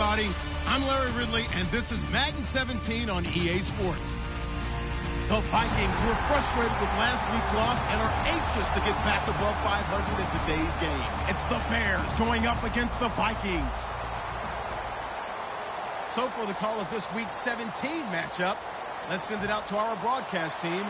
everybody. I'm Larry Ridley, and this is Madden 17 on EA Sports. The Vikings were frustrated with last week's loss and are anxious to get back above 500 in today's game. It's the Bears going up against the Vikings. So for the call of this week's 17 matchup, let's send it out to our broadcast team,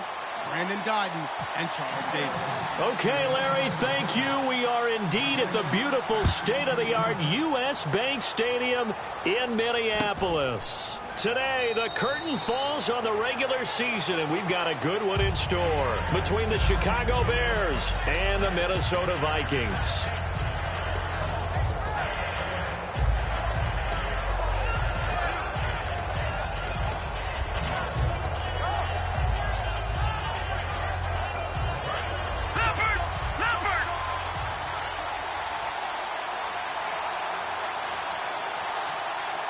Brandon Guyton and Charles Davis. Okay, Larry, thank you. We are indeed at the beautiful state-of-the-art U.S. Bank Stadium in Minneapolis. Today, the curtain falls on the regular season, and we've got a good one in store between the Chicago Bears and the Minnesota Vikings.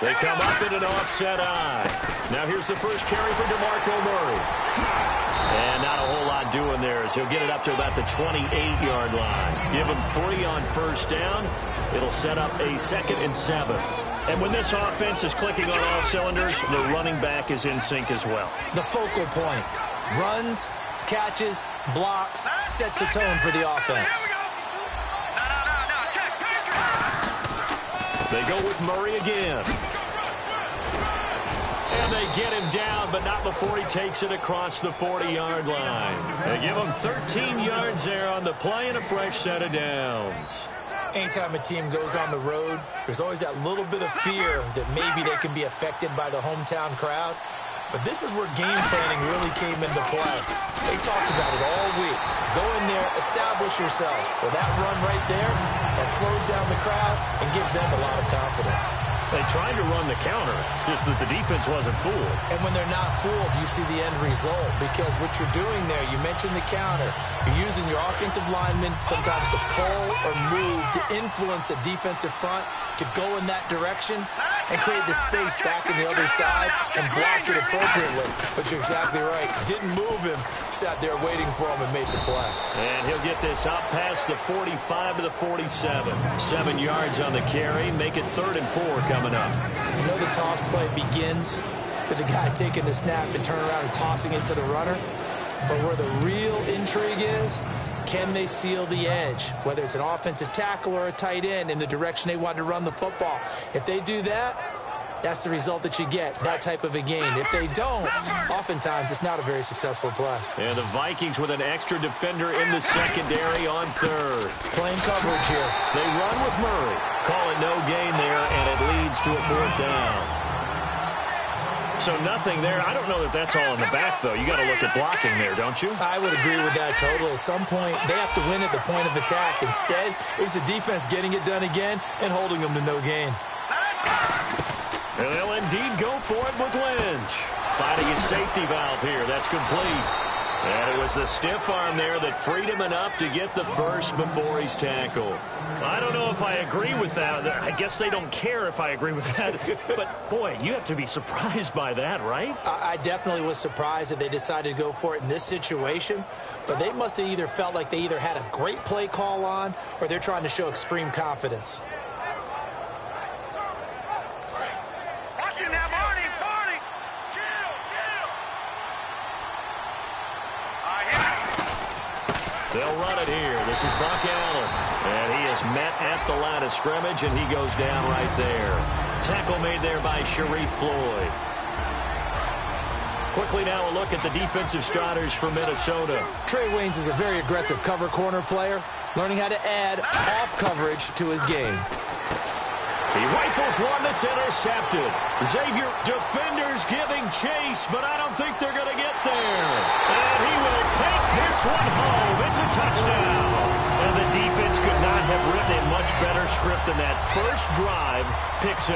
They come up in an offset eye. Now here's the first carry for DeMarco Murray. And not a whole lot doing there as he'll get it up to about the 28-yard line. Give him 3 on first down. It'll set up a 2nd and 7. And when this offense is clicking on all cylinders, the running back is in sync as well. The focal point. Runs, catches, blocks, sets the tone for the offense. They go with Murray again. And they get him down, but not before he takes it across the 40-yard line. They give him 13 yards there on the play and a fresh set of downs. Anytime a team goes on the road, there's always that little bit of fear that maybe they can be affected by the hometown crowd. But this is where game planning really came into play. They talked about it all week. Go in there, establish yourselves. Well, that run right there, that slows down the crowd and gives them a lot of confidence. They tried to run the counter, just that the defense wasn't fooled. And when they're not fooled, you see the end result. Because what you're doing there, you mentioned the counter. You're using your offensive linemen sometimes to pull or move, to influence the defensive front, to go in that direction and create the space back in the other side and block it appropriately. But you're exactly right. Didn't move him. Sat there waiting for him and made the play. And he'll get this up past the 45 to the 47. 7 yards on the carry. Make it 3rd and 4 coming up. You know the toss play begins with the guy taking the snap and turning around and tossing it to the runner. But where the real intrigue is, can they seal the edge, whether it's an offensive tackle or a tight end, in the direction they want to run the football? If they do that, that's the result that you get, that type of a gain. If they don't, oftentimes it's not a very successful play. And the Vikings with an extra defender in the secondary on 3rd. Playing coverage here. They run with Murray. Call it no gain there, and it leads to a 4th down. So nothing there. I don't know that that's all in the back, though. You got to look at blocking there, don't you? I would agree with that totally. At some point, they have to win at the point of attack. Instead, it was the defense getting it done again and holding them to no gain. And they'll indeed go for it with Lynch. Finding his safety valve here. That's complete. And it was the stiff arm there that freed him enough to get the first before he's tackled. I don't know if I agree with that. I guess they don't care if I agree with that. But, boy, you have to be surprised by that, right? I definitely was surprised that they decided to go for it in this situation. But they must have either felt like they either had a great play call on or they're trying to show extreme confidence. They'll run it here. This is Buck Allen. And he is met at the line of scrimmage, and he goes down right there. Tackle made there by Sharif Floyd. Quickly now a look at the defensive starters for Minnesota. Trey Waynes is a very aggressive cover corner player, learning how to add off coverage to his game. He rifles one that's intercepted. Xavier, defenders giving chase, but I don't think they're going to get there. And he will take this one home. It's a touchdown. And the defense could not have written a much better script than that first drive, pick 6.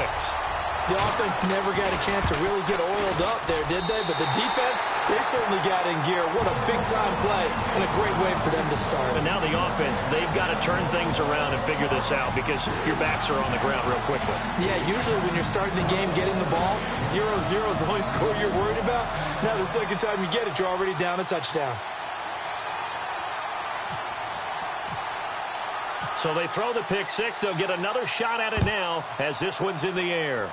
The offense never got a chance to really get oiled up there, did they? But the defense, they certainly got in gear. What a big-time play and a great way for them to start. And now the offense, they've got to turn things around and figure this out because your backs are on the ground real quickly. Yeah, usually when you're starting the game, getting the ball, 0-0 is the only score you're worried about. Now the second time you get it, you're already down a touchdown. So they throw the pick six. They'll get another shot at it now as this one's in the air.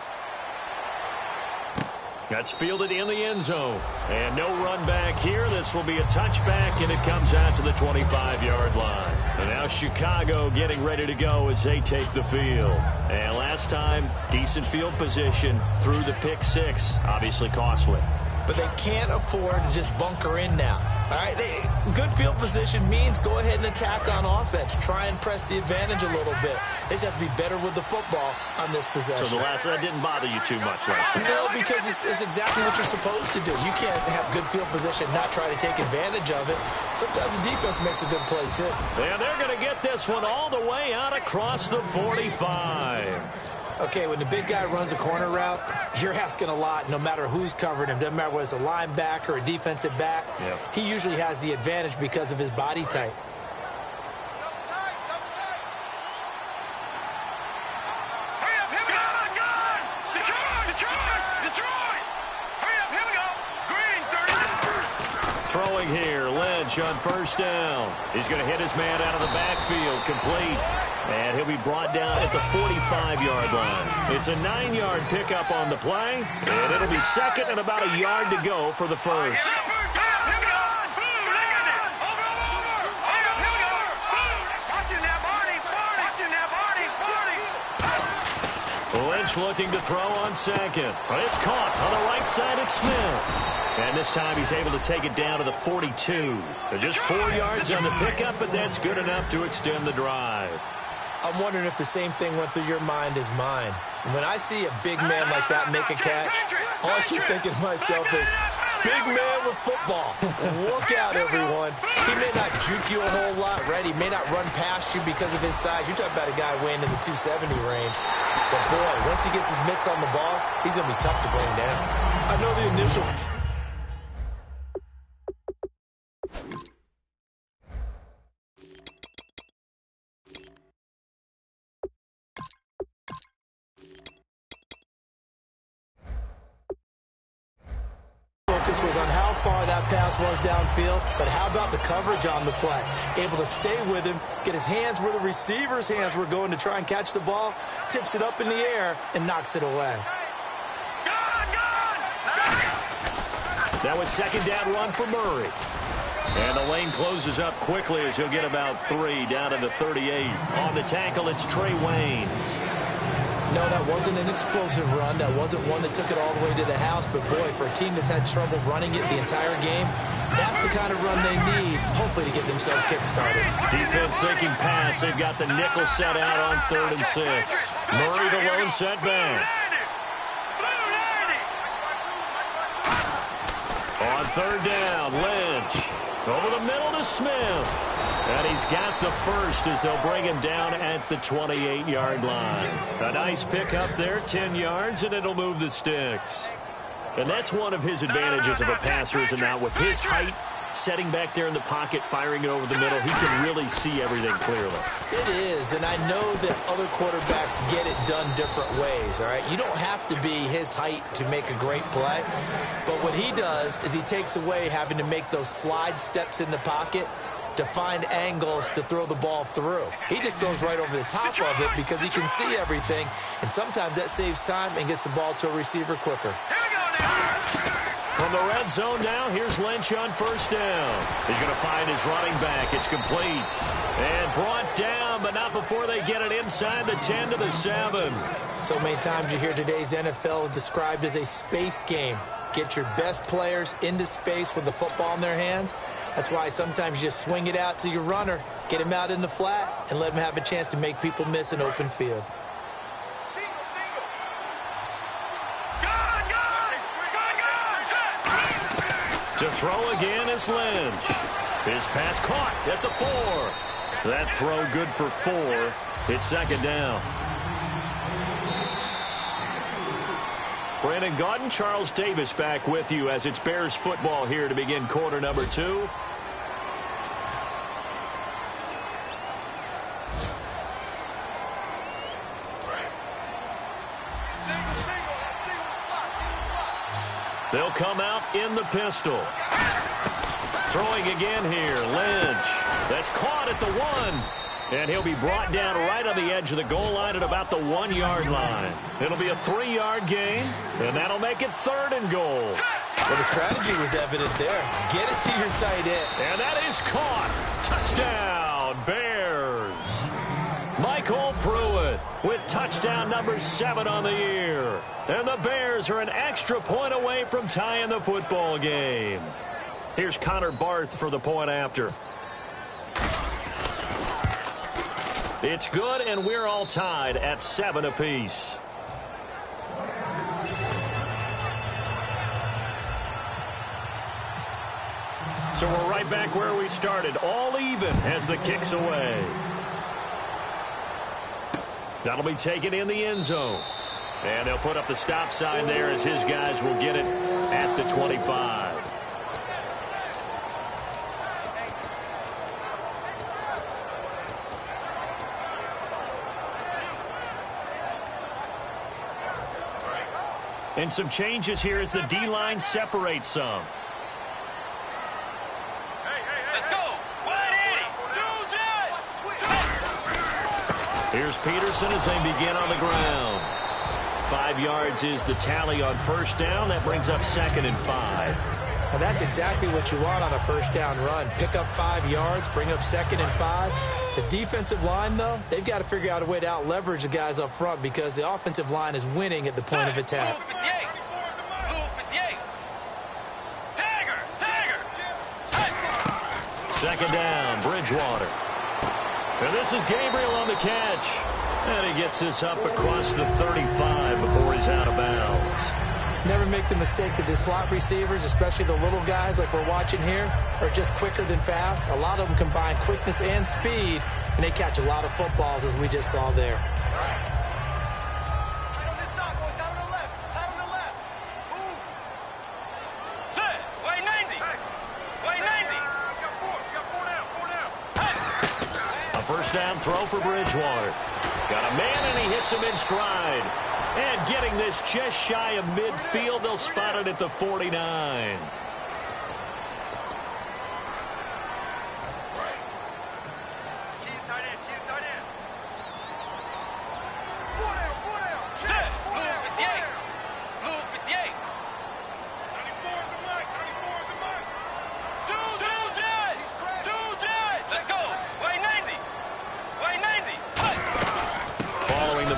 That's fielded in the end zone. And no run back here. This will be a touchback, and it comes out to the 25-yard line. And now Chicago getting ready to go as they take the field. And last time, decent field position through the pick six. Obviously costly. But they can't afford to just bunker in now. All right, good field position means go ahead and attack on offense. Try and press the advantage a little bit. They just have to be better with the football on this possession. So that didn't bother you too much last time? No, because it's exactly what you're supposed to do. You can't have good field position, not try to take advantage of it. Sometimes the defense makes a good play, too. And they're going to get this one all the way out across the 45. Okay, when the big guy runs a corner route, you're asking a lot no matter who's covering him. Doesn't matter whether it's a linebacker or a defensive back. Yep. He usually has the advantage because of his body type. Throwing here, Lynch on first down. He's going to hit his man out of the backfield, complete. And he'll be brought down at the 45-yard line. It's a 9-yard pickup on the play, and it'll be second and about a yard to go for the first. Lynch looking to throw on second. But it's caught on the right side at Smith. And this time he's able to take it down to the 42. Just 4 yards on the pickup, but that's good enough to extend the drive. I'm wondering if the same thing went through your mind as mine. When I see a big man like that make a catch, all I keep thinking to myself is, big man with football. Look out, everyone. He may not juke you a whole lot, right? He may not run past you because of his size. You're talking about a guy weighing in the 270 range. But, boy, once he gets his mitts on the ball, he's going to be tough to bring down. I know the initial... was on how far that pass was downfield, but how about the coverage on the play? Able to stay with him, get his hands where the receiver's hands were going to try and catch the ball, tips it up in the air, and knocks it away. That was second down run for Murray. And the lane closes up quickly as he'll get about 3 down to the 38. On the tackle, it's Trey Waynes. No, that wasn't an explosive run. That wasn't one that took it all the way to the house. But, boy, for a team that's had trouble running it the entire game, that's the kind of run they need, hopefully, to get themselves kick-started. Defense thinking pass. They've got the nickel set out on 3rd and 6. Murray the lone setback. On 3rd down, Lynch. Over the middle to Smith. And he's got the first as they'll bring him down at the 28-yard line. A nice pickup there, 10 yards, and it'll move the sticks. And that's one of his advantages of a passer, is not with his height, setting back there in the pocket, firing it over the middle. He can really see everything clearly. It is, and I know that other quarterbacks get it done different ways, all right? You don't have to be his height to make a great play. But what he does is he takes away having to make those slide steps in the pocket to find angles to throw the ball through. He just goes right over the top of it because he can see everything, and sometimes that saves time and gets the ball to a receiver quicker. From the red zone now, here's Lynch on first down. He's going to find his running back. It's complete. And brought down, but not before they get it inside the 10 to the 7. So many times you hear today's NFL described as a space game. Get your best players into space with the football in their hands. That's why sometimes you just swing it out to your runner, get him out in the flat, and let him have a chance to make people miss an open field. To throw again is Lynch. His pass caught at the 4. That throw good for 4. It's second down. Brandon Gaudin, Charles Davis back with you as it's Bears football here to begin quarter number 2. They'll come out in the pistol. Throwing again here, Lynch. That's caught at the 1. And he'll be brought down right on the edge of the goal line at about the 1-yard line. It'll be a 3-yard gain, and that'll make it 3rd and goal. Well, the strategy was evident there. Get it to your tight end. And that is caught. Touchdown, Bears. Michael Pruitt with touchdown number 7 on the year. And the Bears are an extra point away from tying the football game. Here's Connor Barth for the point after. It's good, and we're all tied at 7 apiece. So we're right back where we started, all even as the kick's away. That'll be taken in the end zone. And they'll put up the stop sign there as his guys will get it at the 25. And some changes here as the D-line separates some. Let's go. Here's Peterson as they begin on the ground. 5 yards is the tally on first down. That brings up 2nd and 5. And that's exactly what you want on a first down run. Pick up 5 yards, bring up 2nd and 5. The defensive line, though, they've got to figure out a way to out-leverage the guys up front because the offensive line is winning at the point of attack. Second down, Bridgewater. And this is Gabriel on the catch. And he gets this up across the 35 before he's out of bounds. Never make the mistake that the slot receivers, especially the little guys like we're watching here, are just quicker than fast. A lot of them combine quickness and speed, and they catch a lot of footballs, as we just saw there. First down throw for Bridgewater. Got a man, and he hits him in stride. And getting this just shy of midfield, they'll spot it at the 49.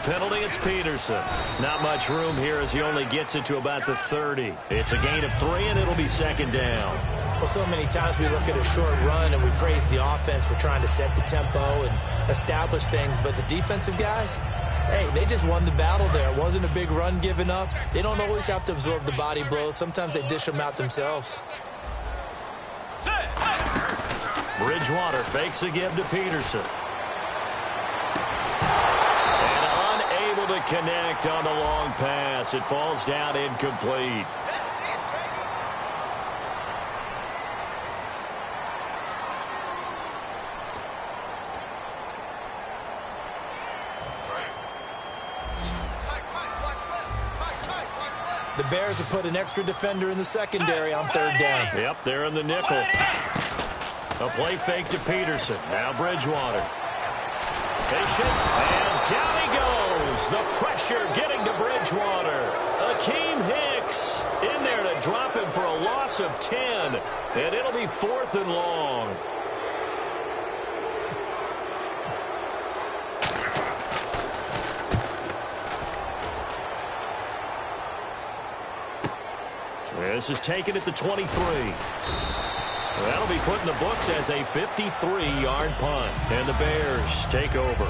Penalty, it's Peterson. Not much room here as he only gets it to about the 30. It's a gain of 3, and it'll be 2nd down. Well, so many times we look at a short run and we praise the offense for trying to set the tempo and establish things, but the defensive guys, hey, they just won the battle there. It wasn't a big run given up. They don't always have to absorb the body blows. Sometimes they dish them out themselves. Bridgewater fakes a give to Peterson. To connect on the long pass. It falls down incomplete. The Bears have put an extra defender in the secondary on 3rd down. Yep, they're in the nickel. A play fake to Peterson. Now Bridgewater. Patience, and down he goes. The pressure getting to Bridgewater. Akeem Hicks in there to drop him for a loss of 10. And it'll be 4th and long. This is taken at the 23. That'll be put in the books as a 53-yard punt. And the Bears take over.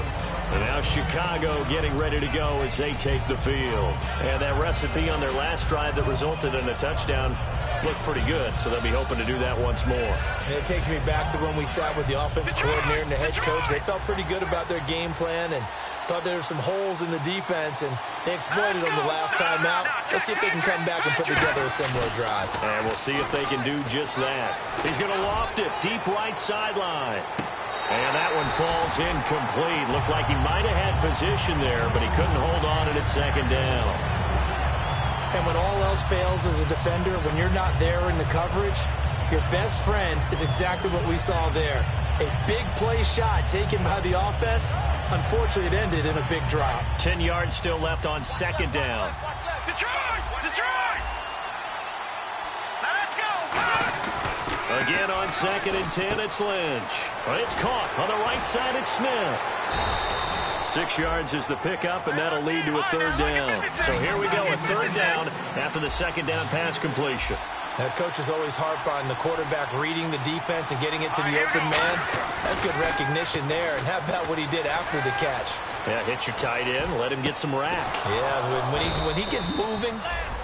And now Chicago getting ready to go as they take the field. And that recipe on their last drive that resulted in a touchdown looked pretty good, so they'll be hoping to do that once more. And it takes me back to when we sat with the offensive coordinator and the head coach. They felt pretty good about their game plan and thought there were some holes in the defense, and they exploited them the last time out. Let's see if they can come back and put together a similar drive. And we'll see if they can do just that. He's going to loft it deep right sideline. And that one falls incomplete. Looked like he might have had position there, but he couldn't hold on at 2nd down. And when all else fails as a defender, when you're not there in the coverage, your best friend is exactly what we saw there. A big play shot taken by the offense. Unfortunately, it ended in a big drop. 10 yards still left on second down. Detroit! Detroit! Now let's go! Again on 2nd and 10, it's Lynch. But it's caught on the right side, it's Smith. 6 yards is the pickup, and that'll lead to a 3rd down. So here we go, a 3rd down after the 2nd down pass completion. Now, coaches always harp on the quarterback reading the defense and getting it to the open man. That's good recognition there. And how about what he did after the catch? Yeah, hit your tight end, let him get some rack. Yeah, when he gets moving,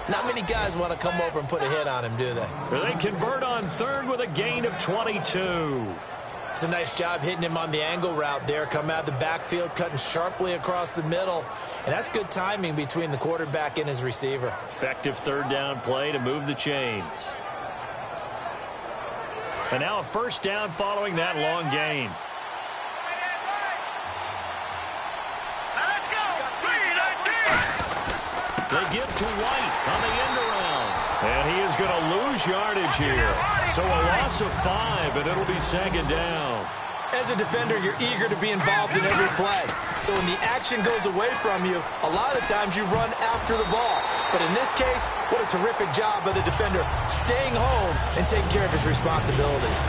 not many guys want to come over and put a hit on him, do they? They convert on 3rd with a gain of 22. It's a nice job hitting him on the angle route there. Come out of the backfield, cutting sharply across the middle. And that's good timing between the quarterback and his receiver. Effective 3rd down play to move the chains. And now a 1st down following that long gain. Now let's go! They give to White on the end around. And he is going to lose yardage here. So a loss of 5, and it'll be 2nd down. As a defender, you're eager to be involved in every play. So when the action goes away from you, a lot of times you run after the ball. But in this case, what a terrific job by the defender staying home and taking care of his responsibilities.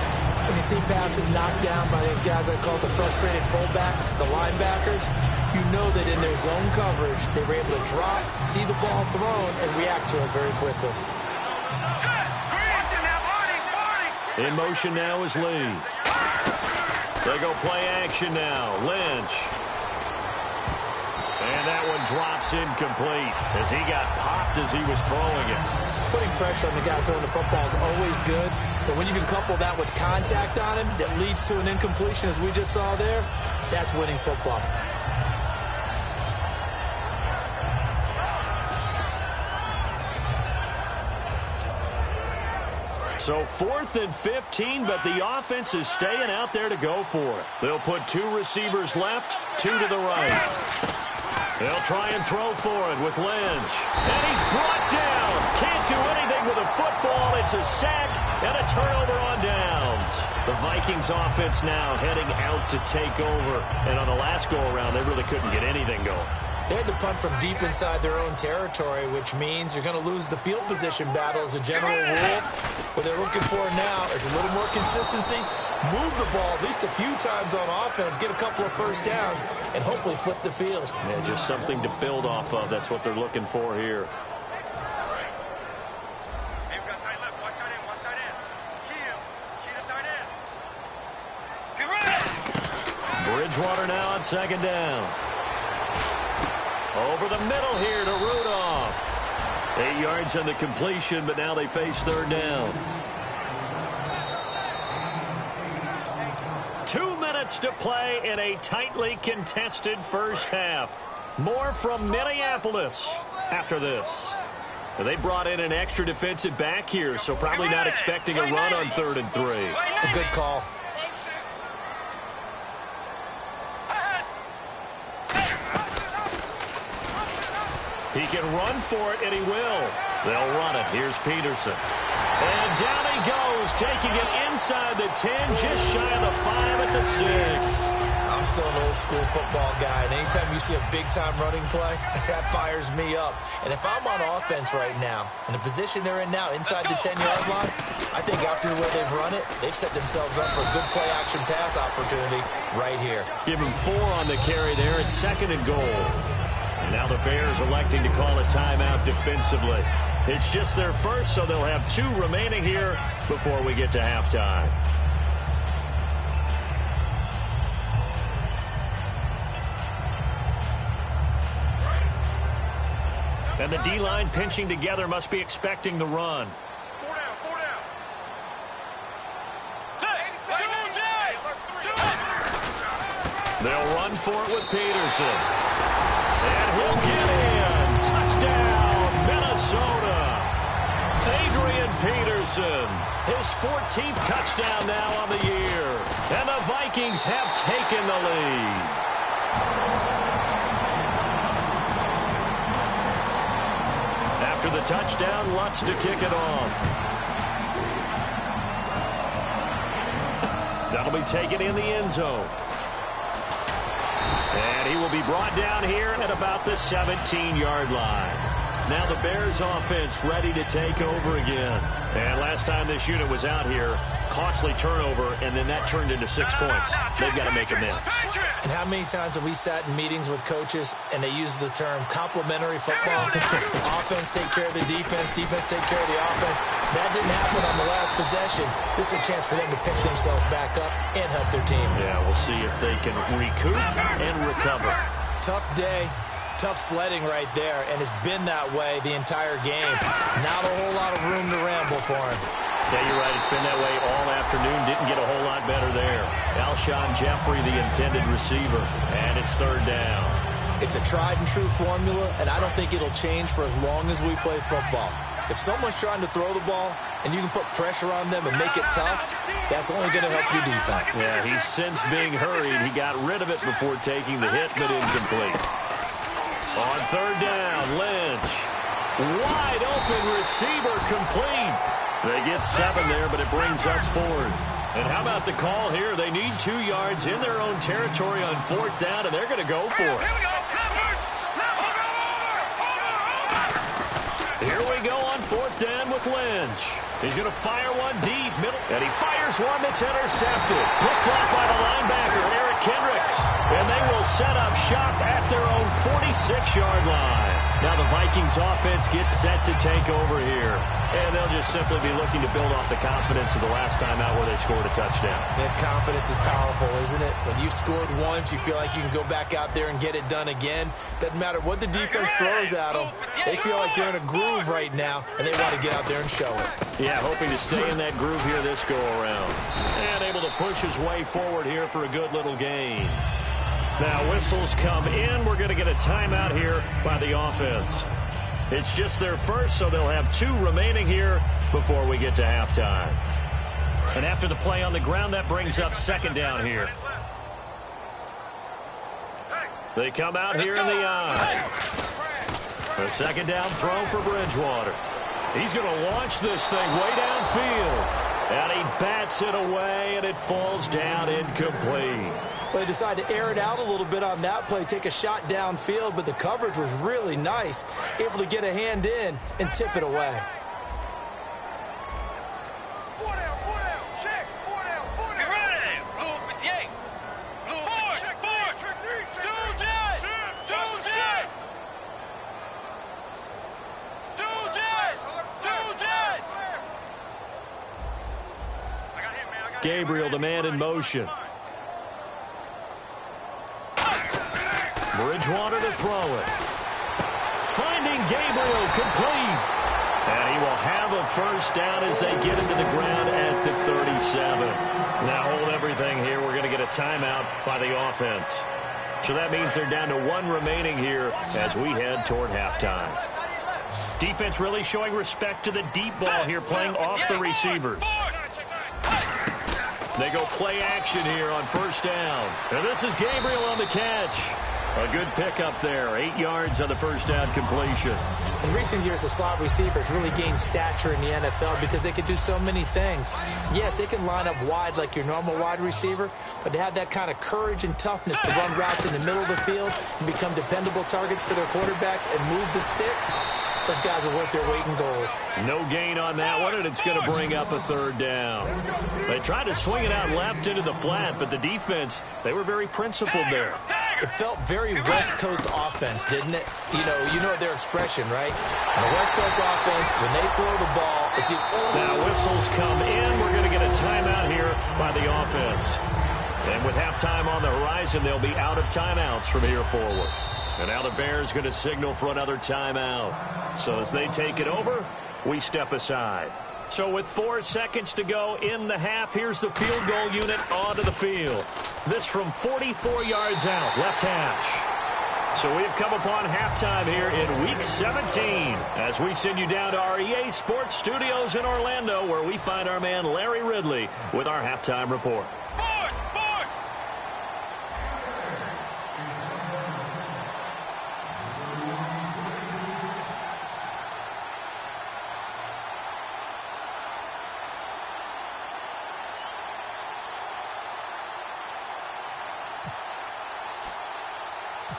When you see passes knocked down by those guys I call the frustrated fullbacks, the linebackers, you know that in their zone coverage, they were able to drop, see the ball thrown, and react to it very quickly. In motion now is Lee. They go play action now. Lynch. And that one drops incomplete as he got popped as he was throwing it. Putting pressure on the guy throwing the football is always good, but when you can couple that with contact on him that leads to an incompletion, as we just saw there, that's winning football. So 4th and 15, but the offense is staying out there to go for it. They'll put 2 receivers left, 2 to the right. They'll try and throw for it with Lynch. And he's brought down. Can't do anything with a football. It's a sack and a turnover on downs. The Vikings offense now heading out to take over. And on the last go-around, they really couldn't get anything going. They had to punt from deep inside their own territory, which means you're going to lose the field position battle as a general rule. What they're looking for now is a little more consistency, move the ball at least a few times on offense, get a couple of 1st downs, and hopefully flip the field. Yeah, just something to build off of. That's what they're looking for here. Bridgewater now on 2nd down. Over the middle here to Rudolph. 8 yards on the completion, but now they face 3rd down. 2 minutes to play in a tightly contested 1st half. More from Minneapolis after this. They brought in an extra defensive back here, so probably not expecting a run on 3rd and 3. A good call. He can run for it, and he will. They'll run it. Here's Peterson. And down he goes, taking it inside the 10, just shy of the 5 at the 6. I'm still an old-school football guy, and anytime you see a big-time running play, that fires me up. And if I'm on offense right now, in the position they're in now, inside the 10-yard line, I think after the way they've run it, they've set themselves up for a good play-action pass opportunity right here. Give him 4 on the carry there at 2nd and goal. And now the Bears electing to call a timeout defensively. It's just their first, so they'll have 2 remaining here before we get to halftime. And the D-line pinching together must be expecting the run. 4 down. They'll run for it with Peterson. And he'll get in. Touchdown, Minnesota. Adrian Peterson, his 14th touchdown now on the year. And the Vikings have taken the lead. After the touchdown, Lutz to kick it off. That'll be taken in the end zone. And he will be brought down here at about the 17-yard line. Now the Bears offense ready to take over again. And last time this unit was out here, costly turnover, and then that turned into 6 points. They've got to make amends. And how many times have we sat in meetings with coaches and they use the term complementary football? Offense take care of the defense, defense take care of the offense. That didn't happen on the last possession. This is a chance for them to pick themselves back up and help their team. Yeah, we'll see if they can recoup and recover. Tough day. Tough sledding right there, and it's been that way the entire game. Not a whole lot of room to ramble for him. Yeah, you're right. It's been that way all afternoon. Didn't get a whole lot better there. Alshon Jeffrey, the intended receiver, and it's third down. It's a tried-and-true formula, and I don't think it'll change for as long as we play football. If someone's trying to throw the ball and you can put pressure on them and make it tough, that's only going to help your defense. Yeah, he's since being hurried. He got rid of it before taking the hit, but incomplete. On third down, Lynch. Wide open receiver complete. They get 7 there, but it brings up 4th. And how about the call here? They need 2 yards in their own territory on 4th down, and they're going to go for it. Here we go on 4th down with Lynch. He's going to fire one deep, middle, and he fires one that's intercepted. Picked off by the linebacker, Eric Kendricks. And they will set up shop at their own 46-yard line. Now the Vikings offense gets set to take over here. And they'll just simply be looking to build off the confidence of the last time out where they scored a touchdown. That confidence is powerful, isn't it? When you've scored once, you feel like you can go back out there and get it done again. Doesn't matter what the defense throws at them. They feel like they're in a groove right now, and they want to get out there and show it. Yeah, hoping to stay in that groove here this go-around. And able to push his way forward here for a good little gain. Now whistles come in. We're going to get a timeout here by the offense. It's just their first, so they'll have 2 remaining here before we get to halftime. And after the play on the ground, that brings up 2nd down here. They come out here in the eye. A 2nd down throw for Bridgewater. He's going to launch this thing way downfield. And he bats it away, and it falls down incomplete. Well, they decided to air it out a little bit on that play, take a shot downfield, but the coverage was really nice, able to get a hand in and tip it away. Gabriel, the man in motion. Bridgewater to throw it. Finding Gabriel complete. And he will have a first down as they get into the ground at the 37. Now hold everything here. We're going to get a timeout by the offense. So that means they're down to 1 remaining here as we head toward halftime. Defense really showing respect to the deep ball here, playing off the receivers. They go play action here on first down. And this is Gabriel on the catch. A good pickup there. 8 yards on the first down completion. In recent years, the slot receivers really gained stature in the NFL because they can do so many things. Yes, they can line up wide like your normal wide receiver, but to have that kind of courage and toughness to run routes in the middle of the field and become dependable targets for their quarterbacks and move the sticks, those guys are worth their weight in gold. No gain on that one, and it's going to bring up a 3rd down. They tried to swing it out left into the flat, but the defense, they were very principled there. It felt very West Coast offense, didn't it? You know their expression, right? On the West Coast offense, when they throw the ball, it's... Now whistles come in. We're going to get a timeout here by the offense. And with halftime on the horizon, they'll be out of timeouts from here forward. And now the Bears going to signal for another timeout. So as they take it over, we step aside. So with 4 seconds to go in the half, here's the field goal unit onto the field. This from 44 yards out, left hash. So we have come upon halftime here in Week 17 as we send you down to our EA Sports Studios in Orlando, where we find our man Larry Ridley with our halftime report.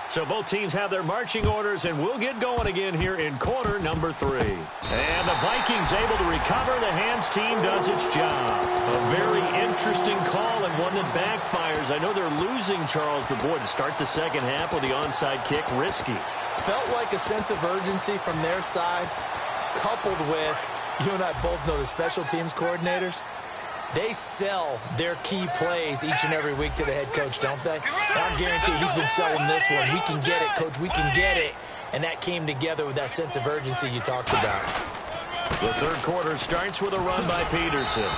So both teams have their marching orders, and we'll get going again here in quarter number 3. And the Vikings able to recover. The hands team does its job. A very interesting call and one that backfires. I know they're losing, Charles, but boy, to start the second half with the onside kick, risky. Felt like a sense of urgency from their side, coupled with, you and I both know the special teams coordinators. They sell their key plays each and every week to the head coach, don't they? And I guarantee he's been selling this one. We can get it, coach. We can get it. And that came together with that sense of urgency you talked about. The third quarter starts with a run by Peterson.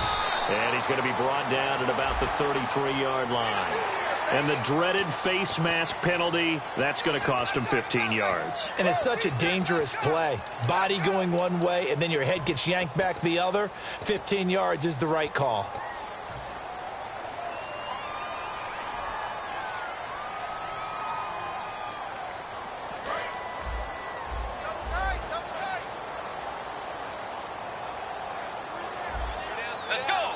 And he's going to be brought down at about the 33-yard line. And the dreaded face mask penalty, that's going to cost him 15 yards. And it's such a dangerous play. Body going one way, and then your head gets yanked back the other. 15 yards is the right call. Let's go.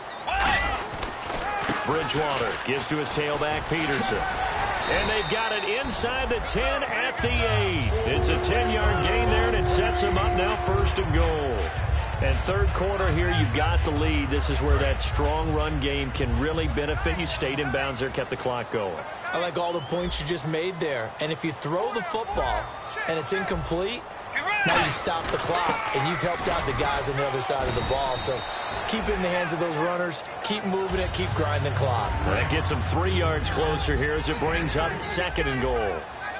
Bridgewater gives to his tailback, Peterson. And they've got it inside the 10 at the 8. It's a 10-yard gain there, and it sets him up now first and goal. And third quarter here, you've got the lead. This is where that strong run game can really benefit you. Stayed in bounds there, kept the clock going. I like all the points you just made there. And if you throw the football and it's incomplete, now you stop the clock, and you've helped out the guys on the other side of the ball. So keep it in the hands of those runners. Keep moving it. Keep grinding the clock. That gets them 3 yards closer here as it brings up second and goal.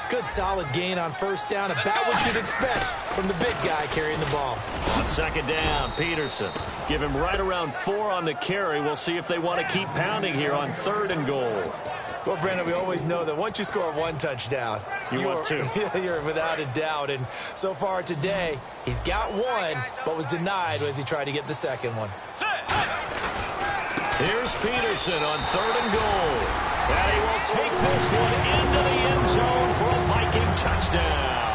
Good solid gain on first down. About what you'd expect from the big guy carrying the ball. On second down, Peterson. Give him right around 4 on the carry. We'll see if they want to keep pounding here on third and goal. Well, Brandon, we always know that once you score one touchdown, you want two. You're without a doubt. And so far today, he's got one, but was denied as he tried to get the second one. Here's Peterson on third and goal. And he will take this one into the end zone for a Viking touchdown.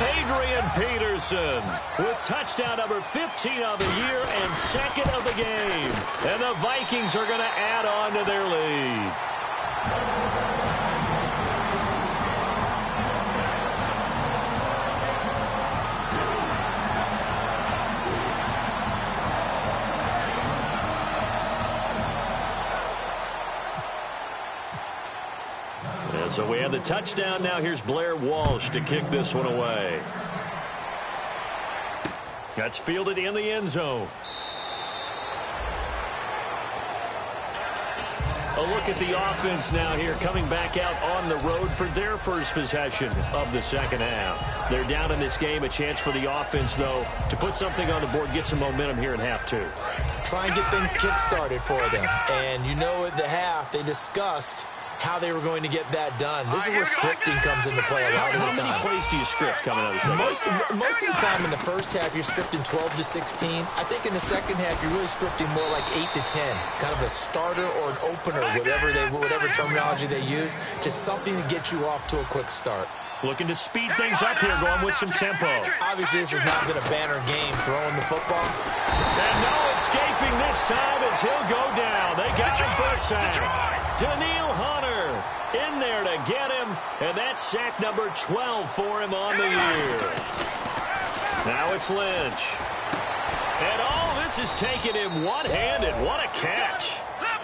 Adrian Peterson with touchdown number 15 of the year and second of the game. And the Vikings are going to add on to their lead. And so we have the touchdown. Now here's Blair Walsh to kick this one away. That's fielded in the end zone. A look at the offense now here, coming back out on the road for their first possession of the second half. They're down in this game. A chance for the offense, though, to put something on the board, get some momentum here in half 2. Try and get things kick-started for them. And you know at the half, they discussed how they were going to get that done. This is where scripting comes into play a lot of the time. How many plays do you script coming out of the second? Most of the time in the first half, you're scripting 12 to 16. I think in the second half, you're really scripting more like 8 to 10. Kind of a starter or an opener, whatever terminology they use. Just something to get you off to a quick start. Looking to speed things up here, going with some tempo. Obviously, this has not been a banner game throwing the football. And no escaping this time as he'll go down. They got him for a sack. Daniil Hunter in there to get him, and that's sack number 12 for him on the year. Now it's Lynch. And all this is taking him one-handed. What a catch.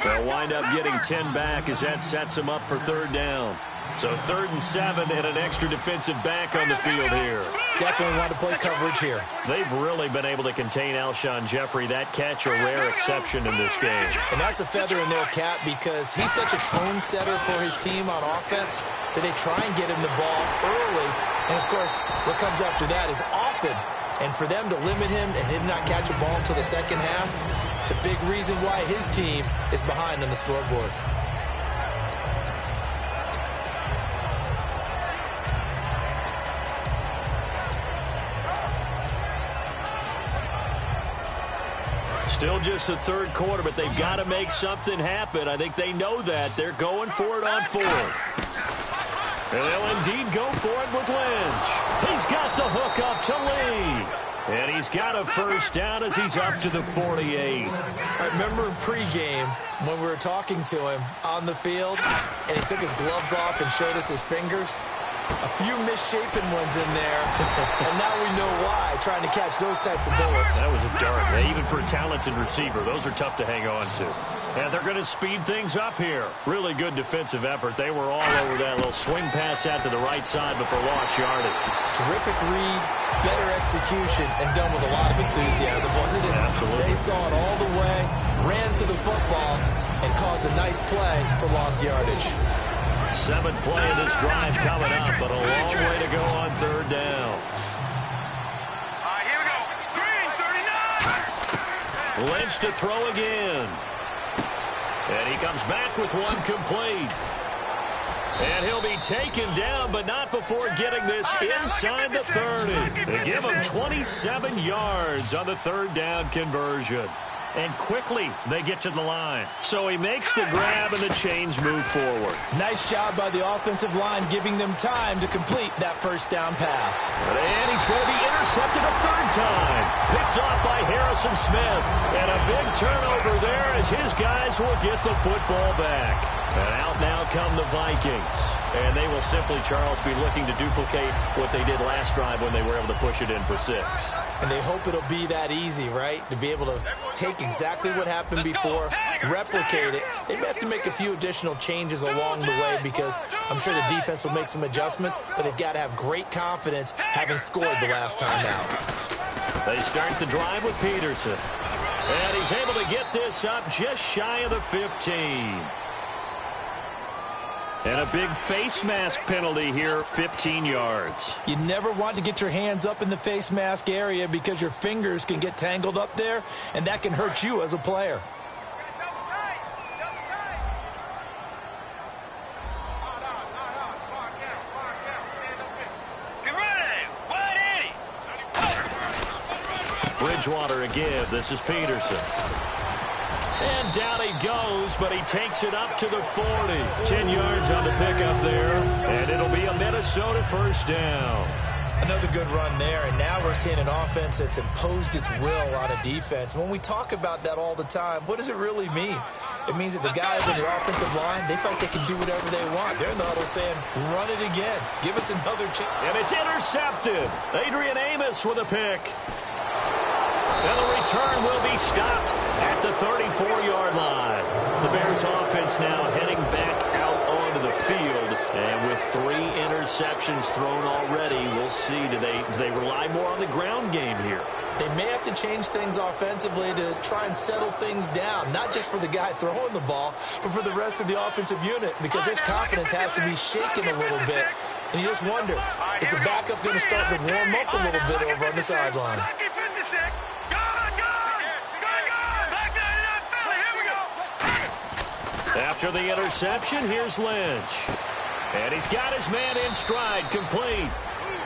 They'll wind up getting 10 back as that sets him up for third down. So 3rd and 7 and an extra defensive back on the field here. Definitely want to play coverage here. They've really been able to contain Alshon Jeffrey. That catch a rare exception in this game. And that's a feather in their cap because he's such a tone setter for his team on offense that they try and get him the ball early. And, of course, what comes after that is often. And for them to limit him and him not catch a ball until the second half, it's a big reason why his team is behind on the scoreboard. Still just the third quarter, but they've got to make something happen. I think they know that. They're going for it on 4th. And they'll indeed go for it with Lynch. He's got the hook up to Lee. And he's got a first down as he's up to the 48. I remember in pregame when we were talking to him on the field, and he took his gloves off and showed us his fingers. A few misshapen ones in there, and now we know why, trying to catch those types of bullets. That was a dart. Even for a talented receiver, those are tough to hang on to. And they're going to speed things up here. Really good defensive effort. They were all over that little swing pass out to the right side before lost yardage. Terrific read, better execution, and done with a lot of enthusiasm, wasn't it? Absolutely. They saw it all the way, ran to the football, and caused a nice play for lost yardage. 7th play of this drive coming up, but a long way to go on 3rd down. Here we go. Green, 39. Lynch to throw again. And he comes back with one complete. And he'll be taken down, but not before getting this inside the 30. They give him 27 yards on the 3rd down conversion. And quickly, they get to the line. So he makes the grab, and the chains move forward. Nice job by the offensive line, giving them time to complete that first down pass. And he's going to be intercepted a 3rd time. Picked off by Harrison Smith. And a big turnover there as his guys will get the football back. And out now come the Vikings. And they will simply, Charles, be looking to duplicate what they did last drive when they were able to push it in for 6. And they hope it'll be that easy, right? To be able to take exactly what happened before, replicate it. They may have to make a few additional changes along the way because I'm sure the defense will make some adjustments, but they've got to have great confidence having scored the last time out. They start the drive with Peterson. And he's able to get this up just shy of the 15. And a big face mask penalty here, 15 yards. You never want to get your hands up in the face mask area because your fingers can get tangled up there, and that can hurt you as a player. Bridgewater again. This is Peterson. And down he goes, but he takes it up to the 40. 10 yards on the pickup there, and it'll be a Minnesota first down. Another good run there, and now we're seeing an offense that's imposed its will on a defense. When we talk about that all the time, what does it really mean? It means that the guys on the offensive line, they feel like they can do whatever they want. They're in the huddle saying, run it again. Give us another chance. And it's intercepted. Adrian Amos with a pick. And the return will be stopped at the 34-yard line. The Bears offense now heading back out onto the field. And with 3 interceptions thrown already, we'll see, do they rely more on the ground game here? They may have to change things offensively to try and settle things down, not just for the guy throwing the ball, but for the rest of the offensive unit, because their confidence has to be shaken a little bit. And you just wonder, is the backup going to start to warm up a little bit over on the sideline? After the interception, here's Lynch. And he's got his man in stride, complete.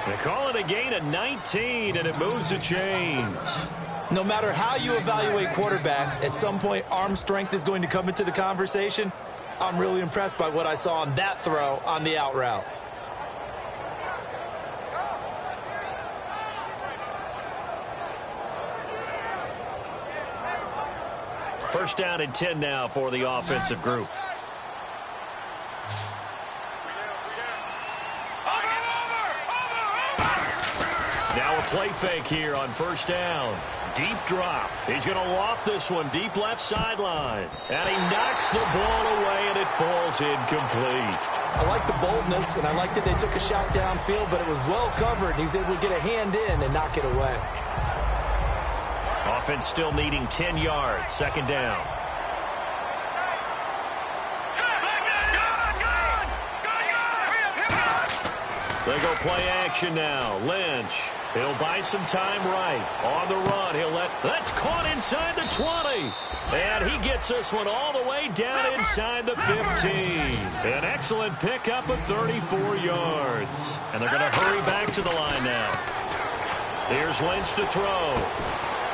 They call it a gain of 19, and it moves the chains. No matter how you evaluate quarterbacks, at some point arm strength is going to come into the conversation. I'm really impressed by what I saw on that throw on the out route. First down and 10 now for the offensive group. Now a play fake here on first down. Deep drop. He's going to loft this one deep left sideline. And he knocks the ball away, and it falls incomplete. I like the boldness, and I like that they took a shot downfield, but it was well covered. He was able to get a hand in and knock it away. Offense still needing 10 yards. Second down. They go play action now. Lynch. He'll buy some time right. On the run. That's caught inside the 20. And he gets this one all the way down inside the 15. An excellent pickup of 34 yards. And they're going to hurry back to the line now. Here's Lynch to throw.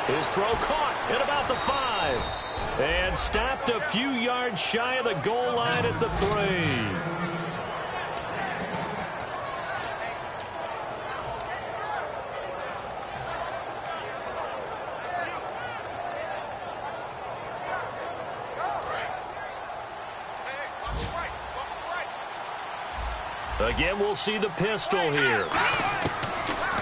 His throw caught at about the 5. And stopped a few yards shy of the goal line at the 3. Again, we'll see the pistol here.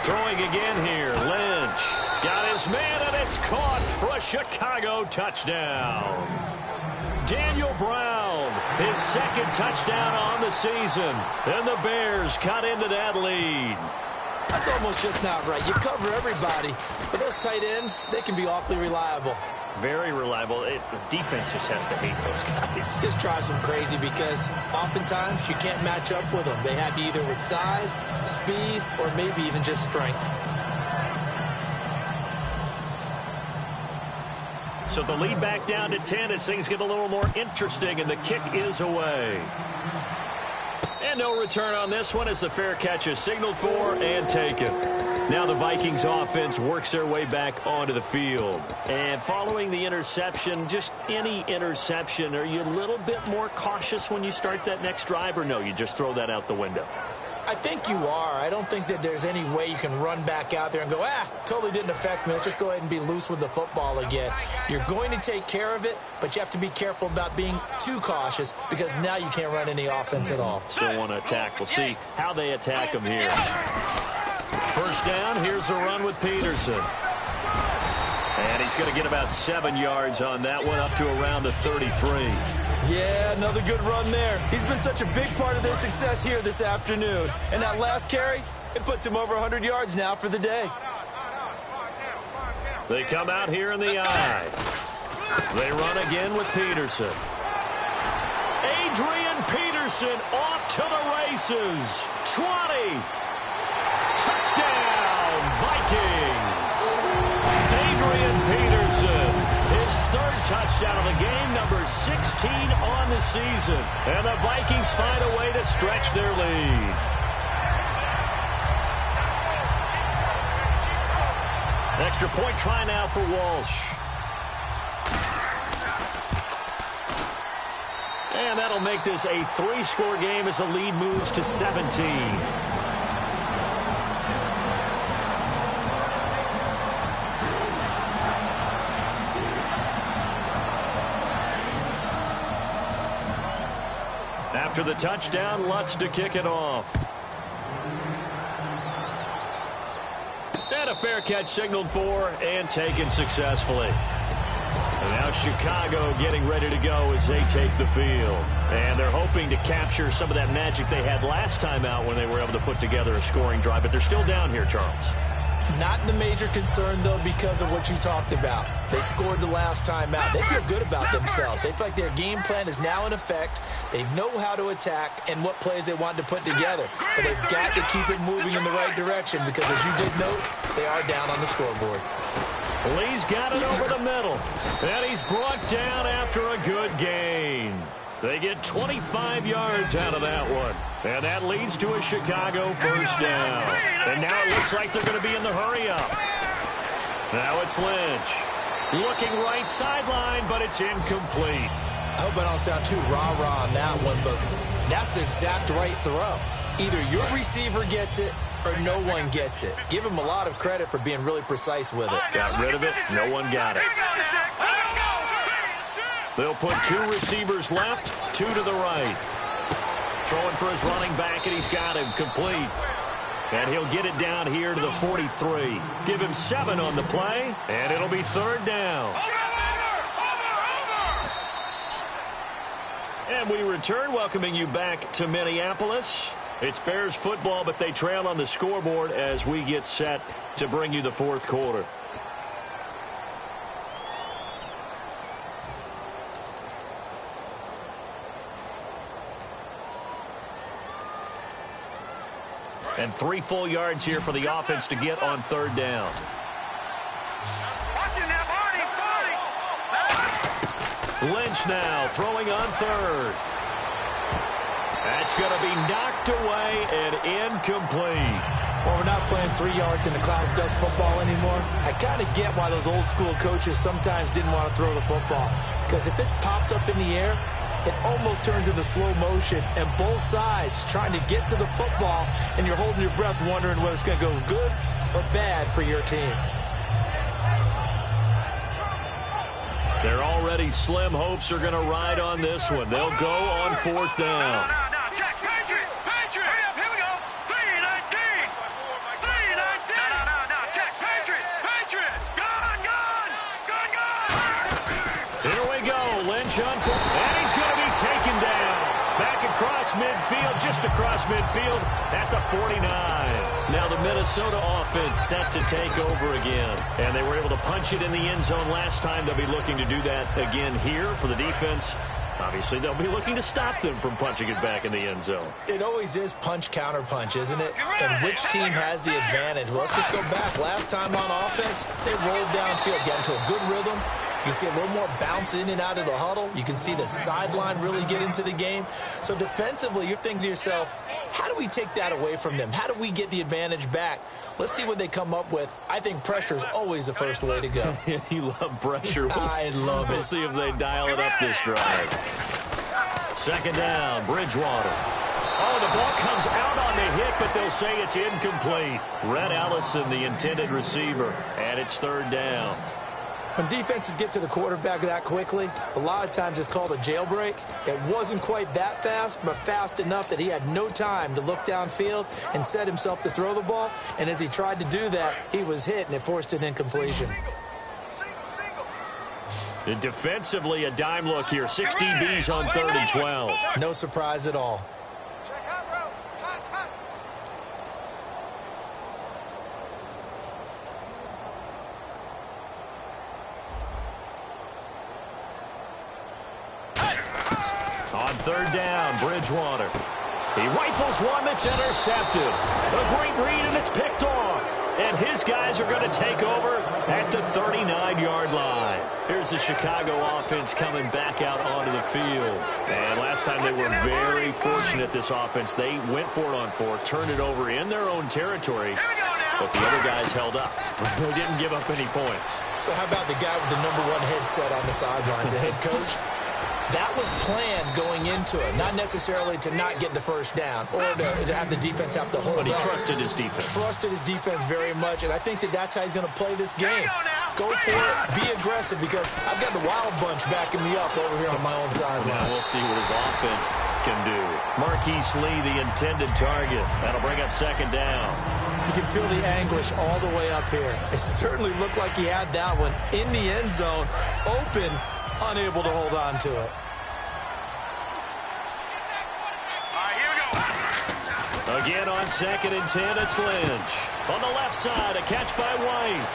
Throwing again here. Lynch got his man, and it's caught for a Chicago touchdown. Daniel Brown, his second touchdown on the season. And the Bears cut into that lead. That's almost just not right. You cover everybody, but those tight ends, they can be awfully reliable. Very reliable. The defense just has to hate those guys. Just drives them crazy because oftentimes you can't match up with them. They have you either with size, speed, or maybe even just strength. So the lead back down to 10 as things get a little more interesting, and the kick is away. And no return on this one as the fair catch is signaled for and taken. Now the Vikings offense works their way back onto the field. And following the interception, just any interception, are you a little bit more cautious when you start that next drive, or no, you just throw that out the window? I think you are. I don't think that there's any way you can run back out there and go, totally didn't affect me. Let's just go ahead and be loose with the football again. You're going to take care of it, but you have to be careful about being too cautious because now you can't run any offense at all. Still want to attack. We'll see how they attack them here. First down, here's a run with Peterson. And he's going to get about 7 yards on that one, up to around the 33. Yeah, another good run there. He's been such a big part of their success here this afternoon. And that last carry, it puts him over 100 yards now for the day. They come out here in the eye. They run again with Peterson. Adrian Peterson off to the races. 20. Touchdown, Vikings. Adrian Peterson, his third touchdown of the game, number 16 on the season. And the Vikings find a way to stretch their lead. Extra point try now for Walsh. And that'll make this a 3-score game as the lead moves to 17. After the touchdown, Lutz to kick it off. And a fair catch signaled for and taken successfully. And now Chicago getting ready to go as they take the field. And they're hoping to capture some of that magic they had last time out when they were able to put together a scoring drive. But they're still down here, Charles. Not the major concern, though, because of what you talked about. They scored the last time out. They feel good about themselves. They feel like their game plan is now in effect. They know how to attack and what plays they want to put together. But they've got to keep it moving in the right direction because, as you did note, they are down on the scoreboard. Lee's got it over the middle. And he's brought down after a good gain. They get 25 yards out of that one. And that leads to a Chicago first down. And now it looks like they're going to be in the hurry-up. Now it's Lynch. Looking right sideline, but it's incomplete. I hope I don't sound too rah-rah on that one, but that's the exact right throw. Either your receiver gets it or no one gets it. Give him a lot of credit for being really precise with it. Got rid of it. No one got it. They'll put 2 receivers left, 2 to the right. Throwing for his running back, and he's got him complete. And he'll get it down here to the 43. Give him 7 on the play, and it'll be third down. And we return, welcoming you back to Minneapolis. It's Bears football, but they trail on the scoreboard as we get set to bring you the fourth quarter. And 3 full yards here for the offense to get on third down. Lynch now throwing on third. That's going to be knocked away and incomplete. Well, we're not playing 3 yards in the cloud of dust football anymore. I kind of get why those old school coaches sometimes didn't want to throw the football. Because if it's popped up in the air, it almost turns into slow motion, and both sides trying to get to the football, and you're holding your breath wondering whether it's going to go good or bad for your team. Their already slim hopes are going to ride on this one. They'll go on fourth down. midfield, just across midfield at the 49. Now the Minnesota offense set to take over again. And they were able to punch it in the end zone last time. They'll be looking to do that again here for the defense. Obviously, they'll be looking to stop them from punching it back in the end zone. It always is punch-counter-punch, isn't it? And which team has the advantage? Well, let's just go back. Last time on offense, they rolled downfield, got into a good rhythm. You can see a little more bounce in and out of the huddle. You can see the sideline really get into the game. So defensively, you're thinking to yourself, how do we take that away from them? How do we get the advantage back? Let's see what they come up with. I think pressure is always the first way to go. You love pressure. I love it. We'll see if they dial it up this drive. Second down, Bridgewater. Oh, the ball comes out on the hit, but they'll say it's incomplete. Red Ellison, the intended receiver, and it's third down. When defenses get to the quarterback that quickly, a lot of times it's called a jailbreak. It wasn't quite that fast, but fast enough that he had no time to look downfield and set himself to throw the ball. And as he tried to do that, he was hit, and it forced an incompletion. And defensively, a dime look here. 6 DBs on 3rd and 12. No surprise at all. On third down, Bridgewater. He rifles one that's intercepted. A great read, and it's picked off. And his guys are going to take over at the 39-yard line. Here's the Chicago offense coming back out onto the field. And last time they were very fortunate, this offense. They went for it on 4, turned it over in their own territory. But the other guys held up. They didn't give up any points. So how about the guy with the #1 headset on the sidelines, the head coach? That was planned going into it, not necessarily to not get the first down or to have the defense have to hold But he up. trusted his defense. Trusted his defense very much, and I think that's how he's going to play this game. Go for it, be aggressive, because I've got the wild bunch backing me up over here on my own sideline. Now we'll see what his offense can do. Marquise Lee, the intended target. That'll bring up second down. You can feel the anguish all the way up here. It certainly looked like he had that one in the end zone, open, unable to hold on to it. Again on 2nd and 10, it's Lynch. On the left side, a catch by White.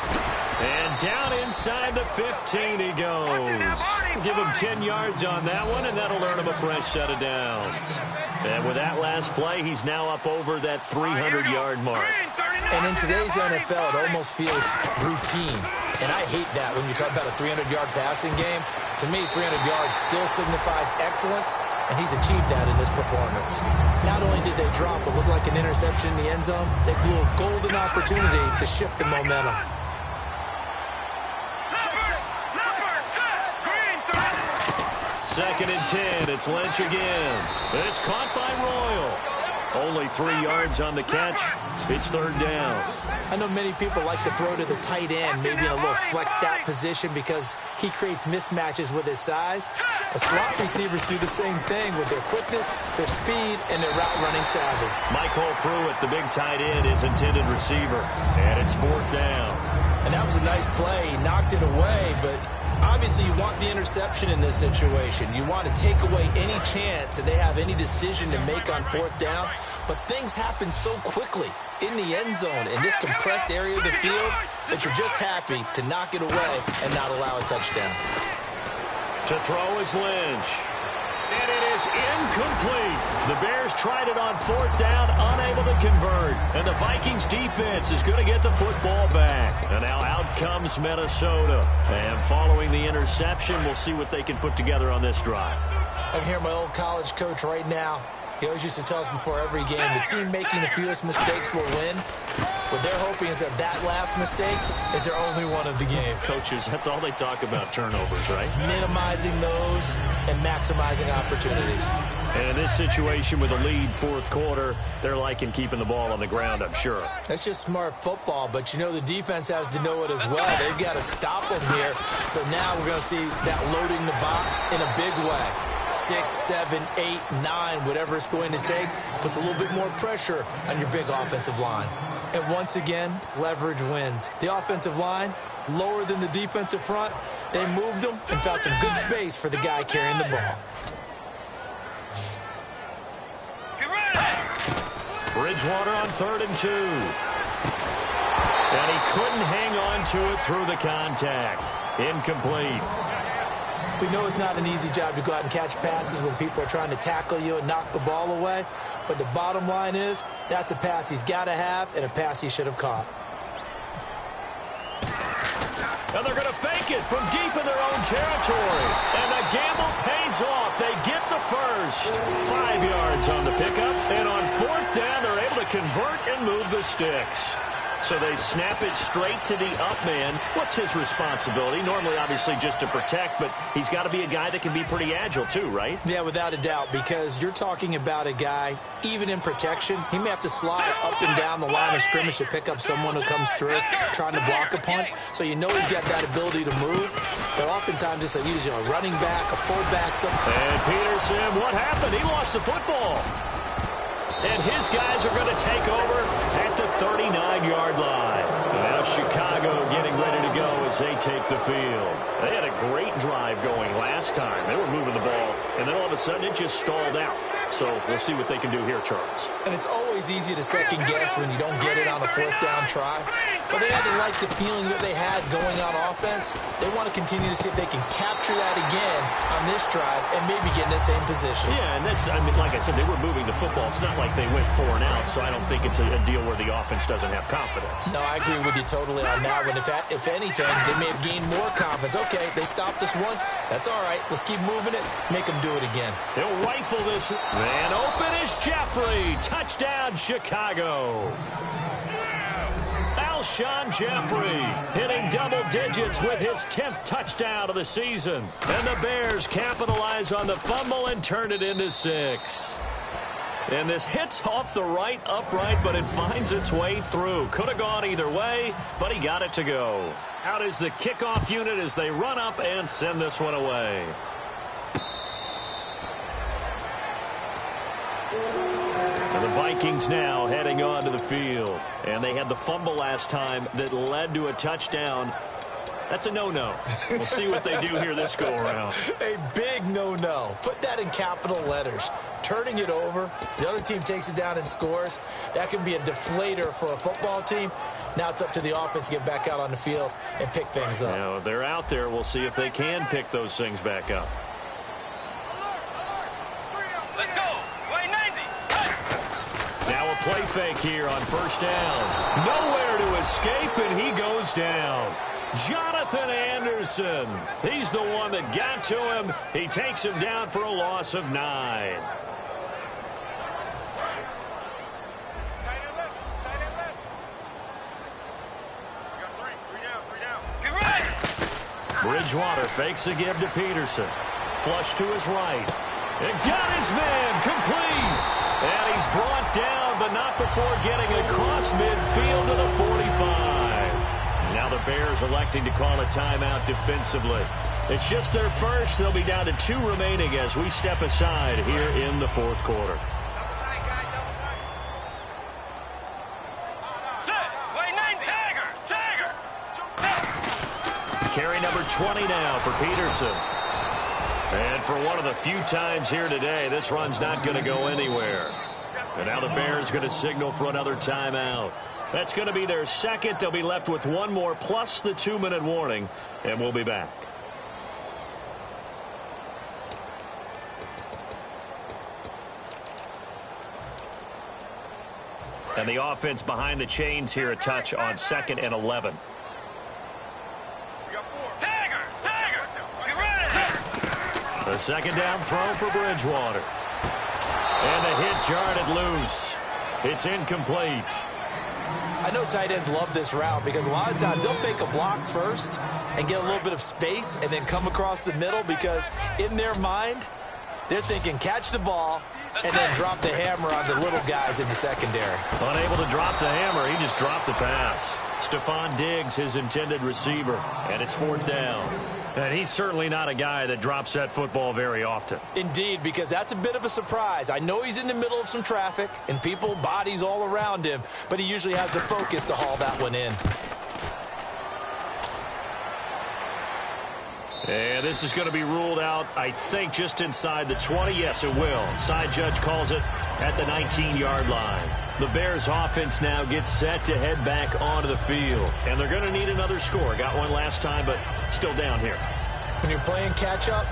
And down inside the 15 he goes. Give him 10 yards on that one, and that'll earn him a fresh set of downs. And with that last play, he's now up over that 300-yard mark. And in today's NFL, it almost feels routine. And I hate that when you talk about a 300-yard passing game. To me, 300 yards still signifies excellence, and he's achieved that in this performance. Not only did they drop what looked like an interception in the end zone, they blew a golden opportunity to shift the momentum. Second and 10, it's Lynch again. It's caught by Royal. Only 3 yards on the catch. It's third down. I know many people like to throw to the tight end, maybe in a little flexed out position because he creates mismatches with his size. The slot receivers do the same thing with their quickness, their speed, and their route running savvy. Michael Pruitt, the big tight end, is intended receiver. And it's fourth down. And that was a nice play. He knocked it away, but obviously you want the interception in this situation. You want to take away any chance that they have any decision to make on fourth down. But things happen so quickly in the end zone, in this compressed area of the field, that you're just happy to knock it away and not allow a touchdown. To throw is Lynch. And it is incomplete. The Bears tried it on fourth down, unable to convert. And the Vikings defense is going to get the football back. And now out comes Minnesota. And following the interception, we'll see what they can put together on this drive. I can hear my old college coach right now. He always used to tell us before every game, the team making the fewest mistakes will win. What they're hoping is that last mistake is their only one of the game. Coaches, that's all they talk about, turnovers, right? Minimizing those and maximizing opportunities. And in this situation with a lead fourth quarter, they're liking keeping the ball on the ground, I'm sure. That's just smart football, but you know the defense has to know it as well. They've got to stop them here. So now we're going to see that loading the box in a big way. 6, 7, 8, 9, whatever it's going to take, puts a little bit more pressure on your big offensive line. And once again, leverage wins. The offensive line, lower than the defensive front, they moved them and found some good space for the guy carrying the ball. Bridgewater on 3rd and 2. And he couldn't hang on to it through the contact. Incomplete. We know it's not an easy job to go out and catch passes when people are trying to tackle you and knock the ball away. But the bottom line is, that's a pass he's got to have and a pass he should have caught. And they're going to fake it from deep in their own territory. And the gamble pays off. They get the first. 5 yards on the pickup. And on 4th down, they're able to convert and move the sticks. So they snap it straight to the up man. What's his responsibility? Normally, obviously, just to protect, but he's got to be a guy that can be pretty agile too, right? Yeah, without a doubt, because you're talking about a guy, even in protection, he may have to slide up and down the line of scrimmage to pick up someone who comes through trying to block a punt. So you know he's got that ability to move. But oftentimes it's usually a running back, a fullback. And Peterson, what happened? He lost the football. And his guys are going to take over at the 39-yard line. And now Chicago getting ready to go as they take the field. They had a great drive going last time. They were moving the ball, and then all of a sudden it just stalled out. So we'll see what they can do here, Charles. And it's always easy to second guess when you don't get it on a 4th down try. But they had to like the feeling that they had going on offense. They want to continue to see if they can capture that again on this drive and maybe get in the same position. Yeah, and that's, I mean, like I said, they were moving the football. It's not like they went 4 and out, so I don't think it's a deal where the offense doesn't have confidence. No, I agree with you totally on that one. If anything, they may have gained more confidence. Okay, they stopped us once. That's all right. Let's keep moving it. Make them do it again. They'll rifle this. And open is Jeffrey. Touchdown, Chicago. Alshon Jeffrey hitting double digits with his 10th touchdown of the season. And the Bears capitalize on the fumble and turn it into 6. And this hits off the right upright, but it finds its way through. Could have gone either way, but he got it to go. Out is the kickoff unit as they run up and send this one away. And the Vikings now heading onto the field. And they had the fumble last time that led to a touchdown. That's a no-no. We'll see what they do here this go-around. A big no-no. Put that in capital letters. Turning it over, the other team takes it down and scores. That can be a deflator for a football team. Now it's up to the offense to get back out on the field and pick things up. Now, if they're out there, we'll see if they can pick those things back up. Let's go. Way 90. Now a play fake here on 1st down. Nowhere to escape, and he goes down. Jonathan Anderson. He's the one that got to him. He takes him down for a loss of 9. Bridgewater fakes a give to Peterson. Flush to his right. And got his man complete. And he's brought down, but not before getting across midfield to the 45. Now the Bears electing to call a timeout defensively. It's just their first. They'll be down to 2 remaining as we step aside here in the 4th quarter. Carry number 20 now for Peterson. And for one of the few times here today, this run's not going to go anywhere. And now the Bears going to signal for another timeout. That's going to be their second. They'll be left with 1 more plus the 2-minute warning, and we'll be back. And the offense behind the chains here a touch on 2nd and 11. The 2nd down throw for Bridgewater. And the hit jarred it loose. It's incomplete. I know tight ends love this route because a lot of times they'll fake a block first and get a little bit of space and then come across the middle because in their mind, they're thinking catch the ball and then drop the hammer on the little guys in the secondary. Unable to drop the hammer, he just dropped the pass. Stephon Diggs, his intended receiver, and it's 4th down. And he's certainly not a guy that drops that football very often. Indeed, because that's a bit of a surprise. I know he's in the middle of some traffic and people, bodies all around him, but he usually has the focus to haul that one in. And this is going to be ruled out, I think, just inside the 20. Yes, it will. Side judge calls it at the 19-yard line. The Bears offense now gets set to head back onto the field. And they're going to need another score. Got one last time, but still down here. When you're playing catch-up,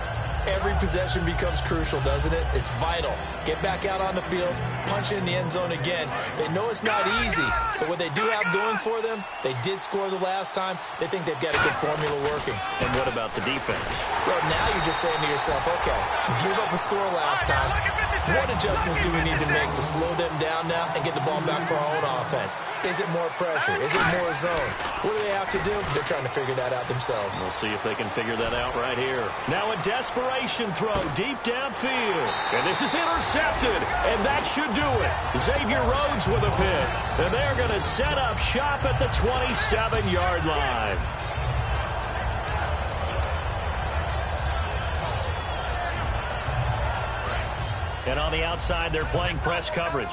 every possession becomes crucial, doesn't it? It's vital. Get back out on the field, punch it in the end zone again. They know it's not easy, but what they do have going for them, they did score the last time. They think they've got a good formula working. And what about the defense? Well, now you're just saying to yourself, okay, give up a score last time. What adjustments do we need to make to slow them down now and get the ball back for our own offense? Is it more pressure? Is it more zone? What do they have to do? They're trying to figure that out themselves. We'll see if they can figure that out right here. Now a desperation throw deep downfield. And this is intercepted. And that should do it. Xavier Rhodes with a pick. And they're going to set up shop at the 27-yard line. And on the outside, they're playing press coverage.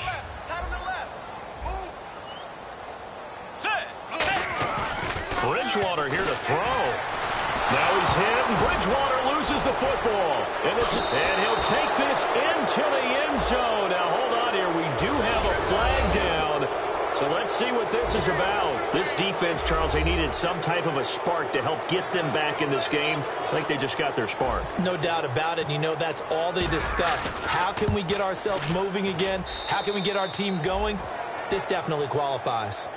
Bridgewater here to throw. Now he's hit, and Bridgewater loses the football. And he'll take this into the end zone. Now, hold on here. We do have a flag down. So let's see what this is about. This defense, Charles, they needed some type of a spark to help get them back in this game. I think they just got their spark. No doubt about it. You know, that's all they discussed. How can we get ourselves moving again? How can we get our team going? This definitely qualifies.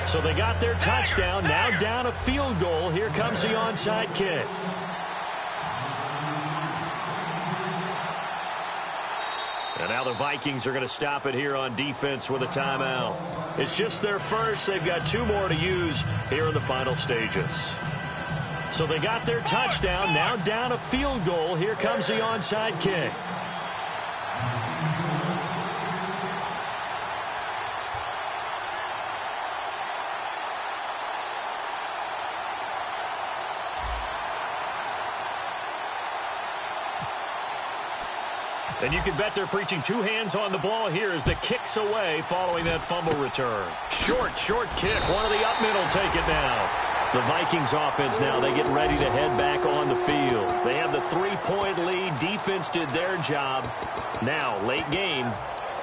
So they got their touchdown. Now down a field goal. Here comes the onside kick. And now the Vikings are going to stop it here on defense with a timeout. It's just their first. They've got 2 more to use here in the final stages. So they got their touchdown. Now down a field goal. Here comes the onside kick. And you can bet they're preaching 2 hands on the ball here as the kick's away following that fumble return. Short kick. One of the up middle take it now. The Vikings offense now, they get ready to head back on the field. They have the 3-point lead. Defense did their job. Now, late game,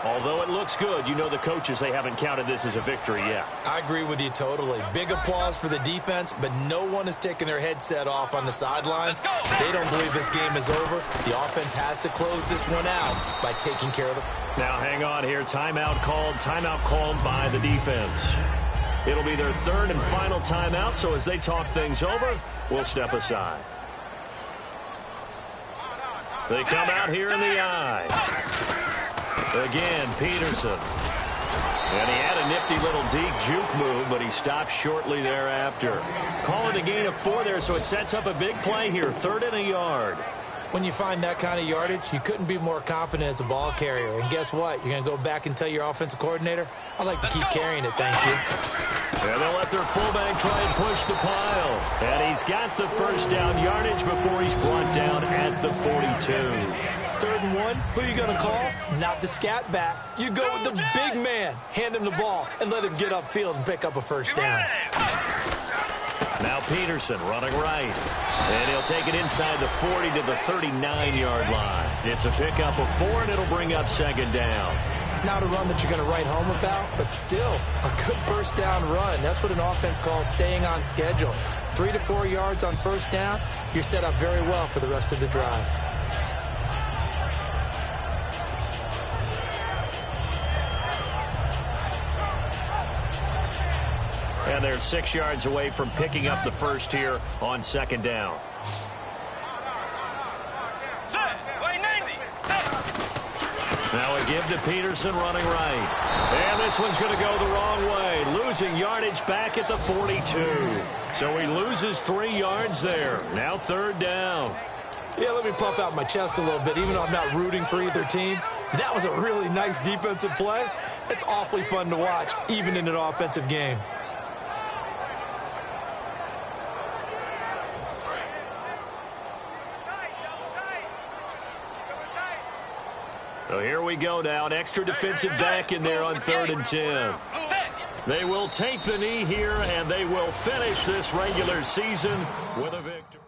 although it looks good, you know the coaches, they haven't counted this as a victory yet. I agree with you totally. Big applause for the defense, but no one is taking their headset off on the sidelines. They don't believe this game is over. The offense has to close this one out by taking care of the... Now, hang on here. Timeout called by the defense. It'll be their 3rd and final timeout, so as they talk things over, we'll step aside. They come out here in the I. Again, Peterson. And he had a nifty little deep juke move, but he stopped shortly thereafter. Calling the gain of 4 there, so it sets up a big play here. 3rd and a yard. When you find that kind of yardage, you couldn't be more confident as a ball carrier. And guess what? You're going to go back and tell your offensive coordinator, I'd like to keep carrying it, thank you. And they'll let their fullback try and push the pile. And he's got the first down yardage before he's brought down at the 42. 3rd and 1, who are you going to call? Not the scat back. You go with the big man. Hand him the ball and let him get upfield and pick up a first down. Now Peterson running right. And he'll take it inside the 40 to the 39-yard line. It's a pickup of 4, and it'll bring up 2nd down. Not a run that you're going to write home about, but still a good first down run. That's what an offense calls staying on schedule. 3 to 4 yards on first down, you're set up very well for the rest of the drive. And they're 6 yards away from picking up the first here on 2nd down. Now a give to Peterson running right. And this one's going to go the wrong way. Losing yardage back at the 42. So he loses 3 yards there. Now 3rd down. Yeah, let me puff out my chest a little bit, even though I'm not rooting for either team. That was a really nice defensive play. It's awfully fun to watch, even in an offensive game. So here we go now. An extra defensive back in there on 3rd and 10. They will take the knee here, and they will finish this regular season with a victory.